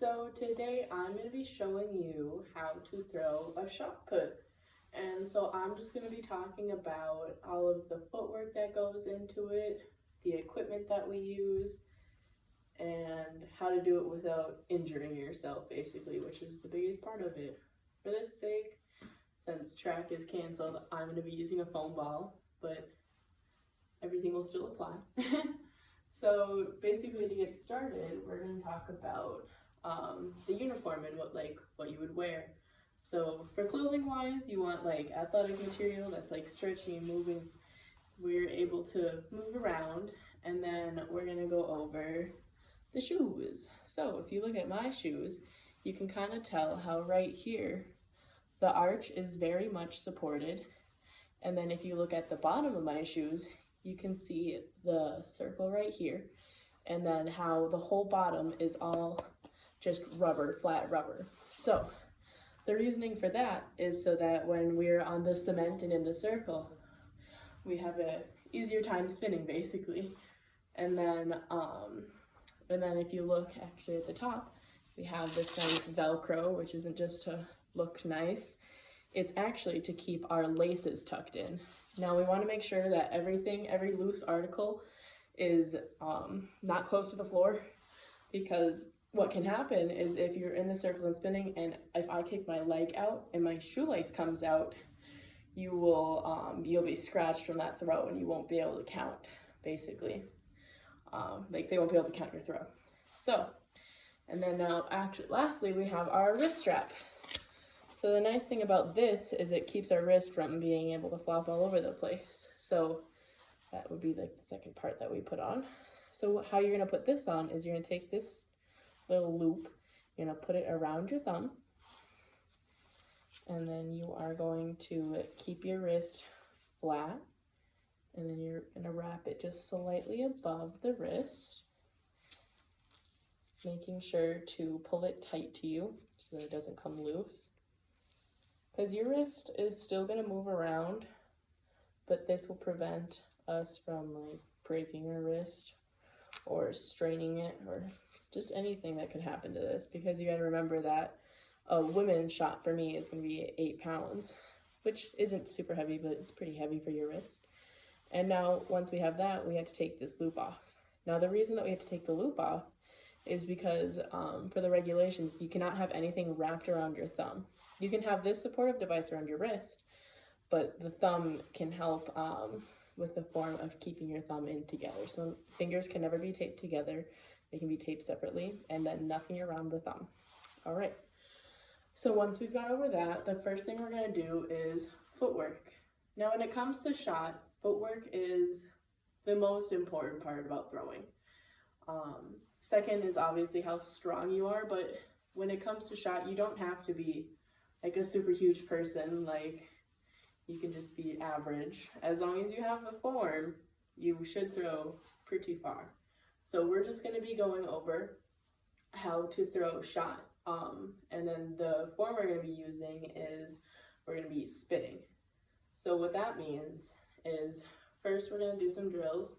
So today I'm going to be showing you how to throw a shot put. And so I'm just going to be talking about all of the footwork that goes into it, the equipment that we use, and how to do it without injuring yourself basically, which is the biggest part of it. For this sake, since track is canceled, I'm going to be using a foam ball, but everything will still apply. So basically, to get started, we're going to talk about the uniform and what you would wear. So for clothing wise, you want like athletic material that's like stretchy and moving. We're able to move around, and then we're going to go over the shoes. So if you look at my shoes, you can kind of tell how right here the arch is very much supported, and then if you look at the bottom of my shoes, you can see the circle right here, and then how the whole bottom is all just rubber, flat rubber. So the reasoning for that is so that when we're on the cement and in the circle, we have an easier time spinning basically. And then if you look actually at the top, we have this nice Velcro, which isn't just to look nice, it's actually to keep our laces tucked in. Now we want to make sure that every loose article is not close to the floor, because what can happen is if you're in the circle and spinning, and if I kick my leg out and my shoelace comes out, you'll be scratched from that throw and you won't be able to count, basically. They won't be able to count your throw. So, and then now lastly, we have our wrist strap. So the nice thing about this is it keeps our wrist from being able to flop all over the place. So that would be like the second part that we put on. So how you're gonna put this on is you're gonna take this little loop, you're gonna put it around your thumb, and then you are going to keep your wrist flat, and then you're gonna wrap it just slightly above the wrist, making sure to pull it tight to you so that it doesn't come loose. Because your wrist is still going to move around, but this will prevent us from like breaking our wrist or straining it or just anything that could happen to this, because you got to remember that a women's shot for me is going to be 8 pounds, which isn't super heavy, but it's pretty heavy for your wrist. And now once we have that, we have to take this loop off. Now the reason that we have to take the loop off is because for the regulations, you cannot have anything wrapped around your thumb. You can have this supportive device around your wrist, but the thumb can help with the form of keeping your thumb in together. So fingers can never be taped together. They can be taped separately, and then nothing around the thumb. All right. So once we've gone over that, the first thing we're gonna do is footwork. Now when it comes to shot, footwork is the most important part about throwing. Second is obviously how strong you are, but when it comes to shot, you don't have to be like a super huge person. Like, you can just be average. As long as you have the form, you should throw pretty far. So we're just gonna be going over how to throw shot. And then the form we're gonna be using is we're gonna be spinning. So what that means is first we're gonna do some drills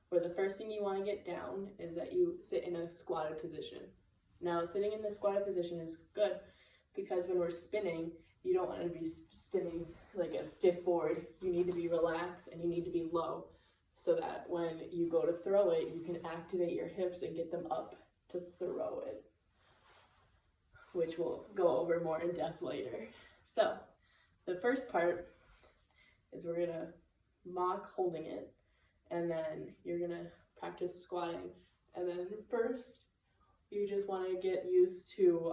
where the first thing you wanna get down is that you sit in a squatted position. Now sitting in the squatted position is good, because when we're spinning, you don't want to be spinning like a stiff board. You need to be relaxed and you need to be low, so that when you go to throw it, you can activate your hips and get them up to throw it, which we'll go over more in depth later. So the first part is we're gonna mock holding it, and then you're gonna practice squatting. And then first, you just want to get used to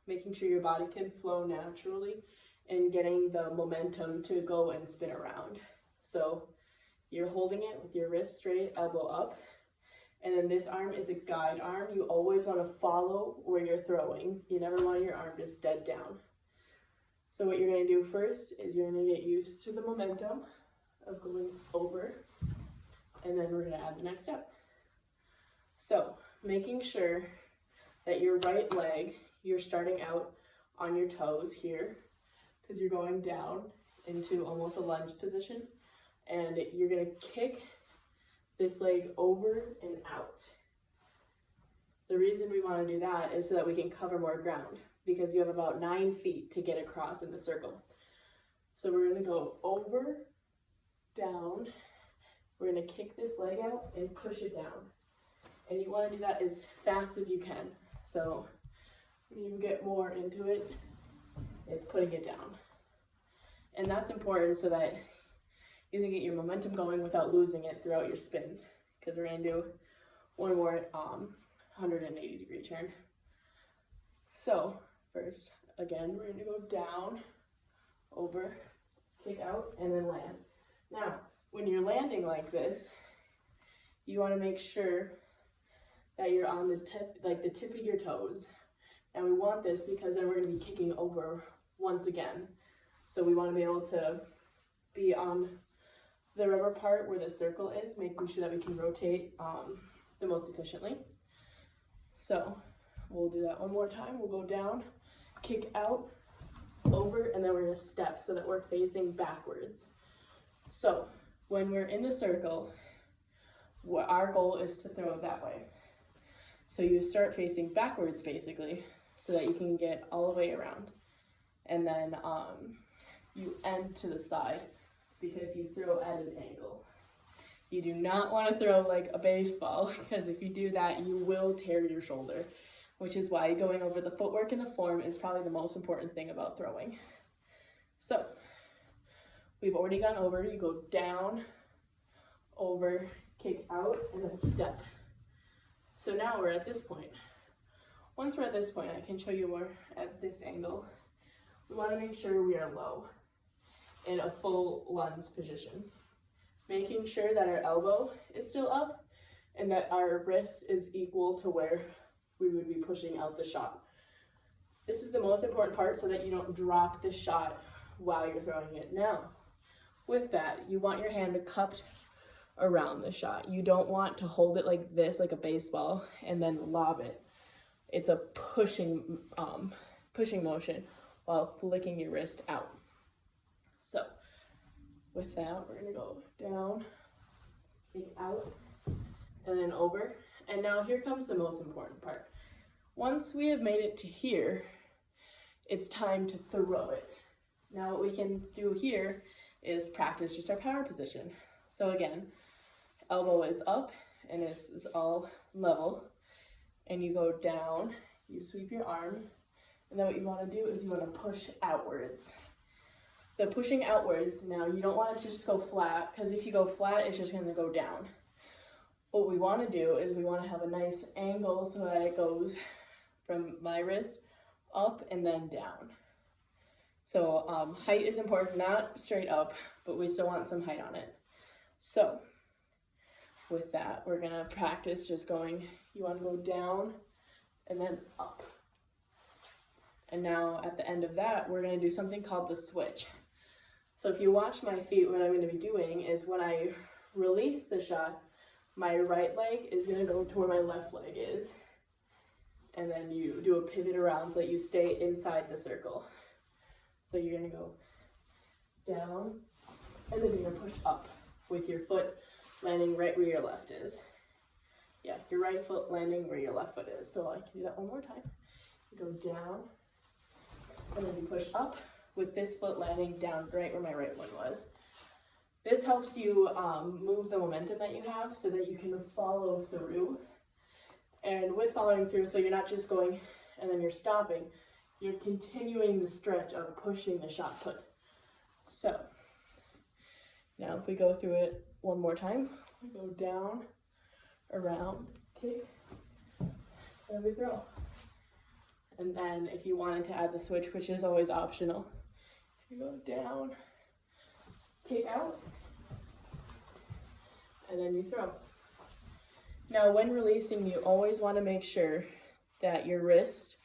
making sure your body can flow naturally and getting the momentum to go and spin around. So you're holding it with your wrist straight, elbow up, and then this arm is a guide arm. You always want to follow where you're throwing. You never want your arm just dead down. So what you're going to do first is you're going to get used to the momentum of going over, and then we're going to add the next step. So making sure that your right leg, you're starting out on your toes here, because you're going down into almost a lunge position, and you're going to kick this leg over and out. The reason we want to do that is so that we can cover more ground, because you have about 9 feet to get across in the circle. So we're going to go over, down. We're going to kick this leg out and push it down. And you want to do that as fast as you can. So when you get more into it, it's putting it down. And that's important so that you can get your momentum going without losing it throughout your spins. Because we're going to do one more 180-degree turn. So first, again, we're going to go down, over, kick out, and then land. Now, when you're landing like this, you want to make sure that you're on the tip, like the tip of your toes. And we want this because then we're going to be kicking over once again. So we want to be able to be on the rubber part where the circle is, making sure that we can rotate the most efficiently. So we'll do that one more time. We'll go down, kick out, over, and then we're going to step so that we're facing backwards. So when we're in the circle, our goal is to throw it that way. So you start facing backwards basically so that you can get all the way around. And then you end to the side because you throw at an angle. You do not want to throw like a baseball, because if you do that, you will tear your shoulder, which is why going over the footwork and the form is probably the most important thing about throwing. So we've already gone over. You go down, over, kick out, and then step. So now we're at this point. Once we're at this point, I can show you more at this angle. We want to make sure we are low in a full lunge position, making sure that our elbow is still up and that our wrist is equal to where we would be pushing out the shot. This is the most important part so that you don't drop the shot while you're throwing it. Now, with that, you want your hand cupped around the shot. You don't want to hold it like this, like a baseball, and then lob it. It's a pushing motion while flicking your wrist out. So with that, we're gonna go down, kick out, and then over. And now here comes the most important part. Once we have made it to here, it's time to throw it. Now what we can do here is practice just our power position. So again, elbow is up and this is all level. And you go down, you sweep your arm, and then what you want to do is you want to push outwards. The pushing outwards, now you don't want it to just go flat, because if you go flat, it's just going to go down. What we want to do is we want to have a nice angle so that it goes from my wrist up and then down. So height is important, not straight up, but we still want some height on it. So with that, we're going to practice just going, you want to go down and then up. And now at the end of that, we're going to do something called the switch. So if you watch my feet, what I'm going to be doing is when I release the shot, my right leg is going to go to where my left leg is. And then you do a pivot around so that you stay inside the circle. So you're going to go down, and then you're going to push up with your foot landing right where your left is. Yeah, your right foot landing where your left foot is. So I can do that one more time. You go down, and then you push up with this foot landing down right where my right one was. This helps you move the momentum that you have so that you can follow through. And with following through, so you're not just going and then you're stopping, you're continuing the stretch of pushing the shot put. So now if we go through it one more time, we go down, around, kick, and we throw. And then if you wanted to add the switch, which is always optional, you go down, kick out, and then you throw. Now when releasing, you always want to make sure that your wrist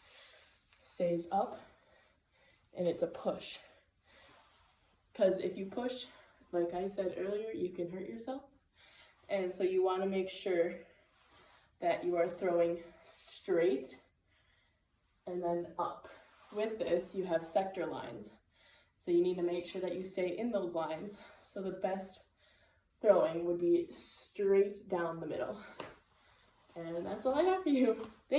stays up and it's a push. Because if you push, like I said earlier, you can hurt yourself. And so you want to make sure that you are throwing straight and then up. With this, you have sector lines. So you need to make sure that you stay in those lines. So the best throwing would be straight down the middle. And that's all I have for you.